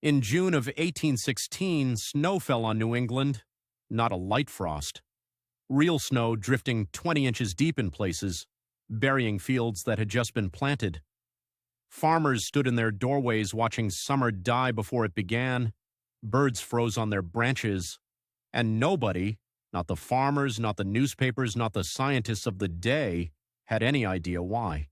In June of 1816, snow fell on New England, not a light frost. Real snow drifting 20 inches deep in places, burying fields that had just been planted. Farmers stood in their doorways watching summer die before it began. Birds froze on their branches. And nobody, not the farmers, not the newspapers, not the scientists of the day, had any idea why.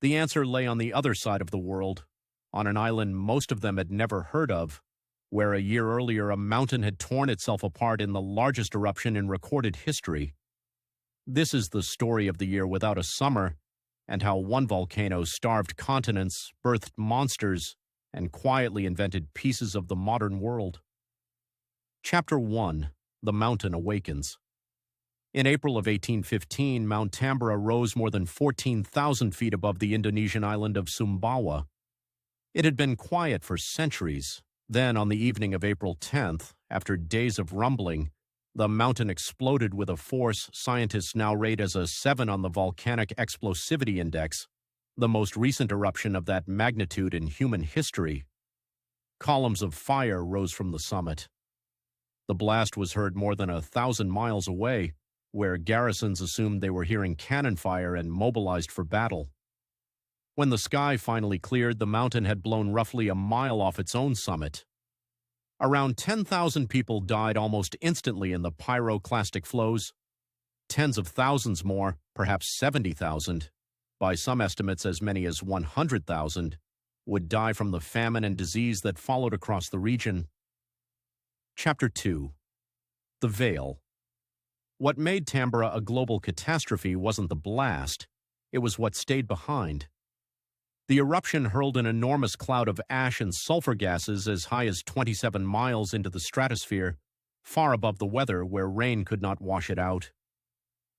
The answer lay on the other side of the world, on an island most of them had never heard of, where a year earlier a mountain had torn itself apart in the largest eruption in recorded history. This is the story of the year without a summer, and how one volcano starved continents, birthed monsters, and quietly invented pieces of the modern world. Chapter 1: The Mountain Awakens. In April of 1815, Mount Tambora rose more than 14,000 feet above the Indonesian island of Sumbawa. It had been quiet for centuries. Then, on the evening of April 10th, after days of rumbling, the mountain exploded with a force scientists now rate as a 7 on the Volcanic Explosivity Index, the most recent eruption of that magnitude in human history. Columns of fire rose from the summit. The blast was heard more than 1,000 miles away, where garrisons assumed they were hearing cannon fire and mobilized for battle. When the sky finally cleared, the mountain had blown roughly a mile off its own summit. Around 10,000 people died almost instantly in the pyroclastic flows. Tens of thousands more, perhaps 70,000, by some estimates as many as 100,000, would die from the famine and disease that followed across the region. Chapter 2: The Veil. What made Tambora a global catastrophe wasn't the blast, it was what stayed behind. The eruption hurled an enormous cloud of ash and sulfur gases as high as 27 miles into the stratosphere, far above the weather where rain could not wash it out.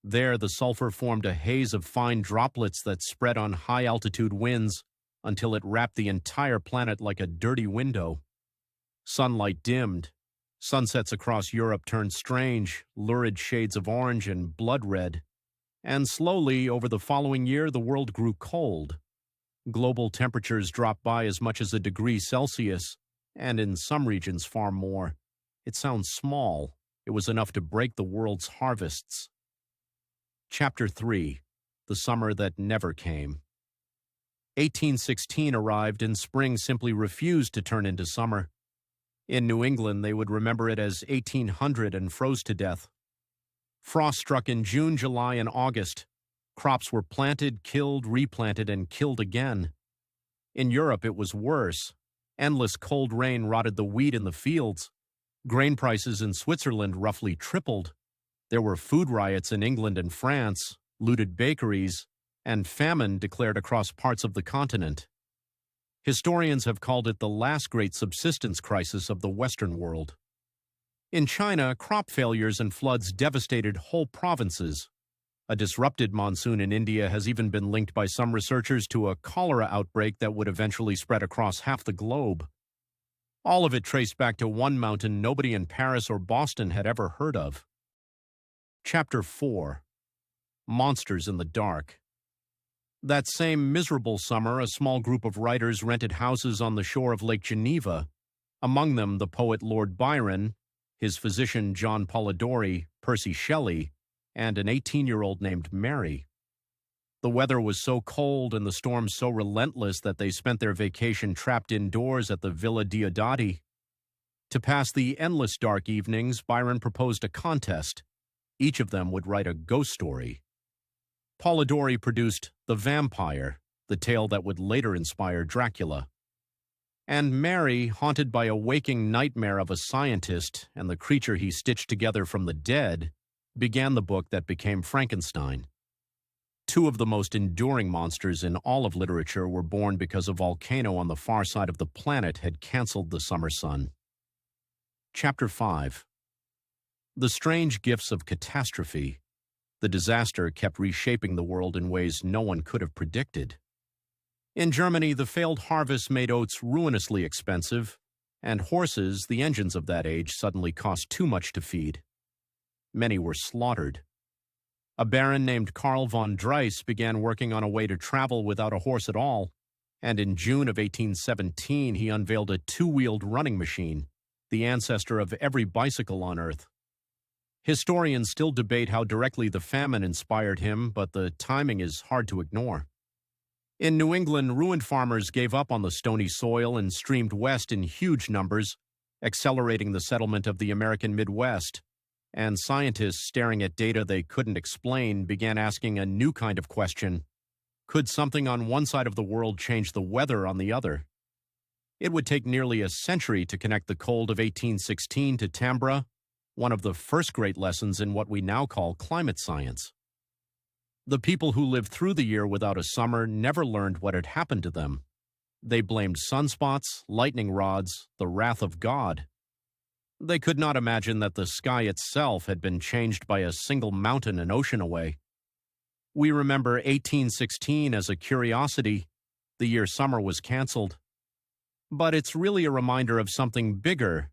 There, the sulfur formed a haze of fine droplets that spread on high-altitude winds until it wrapped the entire planet like a dirty window. Sunlight dimmed. Sunsets across Europe turned strange, lurid shades of orange and blood red. And slowly, over the following year, the world grew cold. Global temperatures dropped by as much as a degree Celsius, and in some regions far more. It sounds small. It was enough to break the world's harvests. Chapter 3: The Summer That Never Came. 1816 arrived, and spring simply refused to turn into summer. In New England, they would remember it as 1800 and froze to death. Frost struck in June, July, and August. Crops were planted, killed, replanted, and killed again. In Europe, it was worse. Endless cold rain rotted the wheat in the fields. Grain prices in Switzerland roughly tripled. There were food riots in England and France, looted bakeries, and famine declared across parts of the continent. Historians have called it the last great subsistence crisis of the Western world. In China, crop failures and floods devastated whole provinces. A disrupted monsoon in India has even been linked by some researchers to a cholera outbreak that would eventually spread across half the globe. All of it traced back to one mountain nobody in Paris or Boston had ever heard of. Chapter 4: Monsters in the Dark. That same miserable summer, a small group of writers rented houses on the shore of Lake Geneva, among them the poet Lord Byron, his physician John Polidori, Percy Shelley, and an 18-year-old named Mary. The weather was so cold and the storms so relentless that they spent their vacation trapped indoors at the Villa Diodati. To pass the endless dark evenings, Byron proposed a contest. Each of them would write a ghost story. Polidori produced The Vampire, the tale that would later inspire Dracula. And Mary, haunted by a waking nightmare of a scientist and the creature he stitched together from the dead, began the book that became Frankenstein. Two of the most enduring monsters in all of literature were born because a volcano on the far side of the planet had canceled the summer sun. Chapter 5: The Strange Gifts of Catastrophe. The disaster kept reshaping the world in ways no one could have predicted. In Germany, the failed harvest made oats ruinously expensive, and horses, the engines of that age, suddenly cost too much to feed. Many were slaughtered. A baron named Karl von Drais began working on a way to travel without a horse at all, And in June of 1817, he unveiled a two-wheeled running machine, the ancestor of every bicycle on Earth. Historians still debate how directly the famine inspired him, but the timing is hard to ignore. In New England, ruined farmers gave up on the stony soil and streamed west in huge numbers, accelerating the settlement of the American Midwest. And scientists, staring at data they couldn't explain, began asking a new kind of question. Could something on one side of the world change the weather on the other? It would take nearly a century to connect the cold of 1816 to Tambra, one of the first great lessons in what we now call climate science. The people who lived through the year without a summer never learned what had happened to them. They blamed sunspots, lightning rods, the wrath of God. They could not imagine that the sky itself had been changed by a single mountain and ocean away. We remember 1816 as a curiosity, the year summer was canceled. But it's really a reminder of something bigger,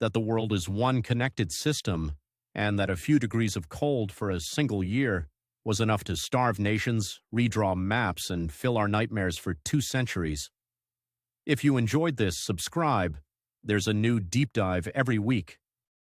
that the world is one connected system, and that a few degrees of cold for a single year was enough to starve nations, redraw maps, and fill our nightmares for 2 centuries. If you enjoyed this, subscribe. There's a new deep dive every week.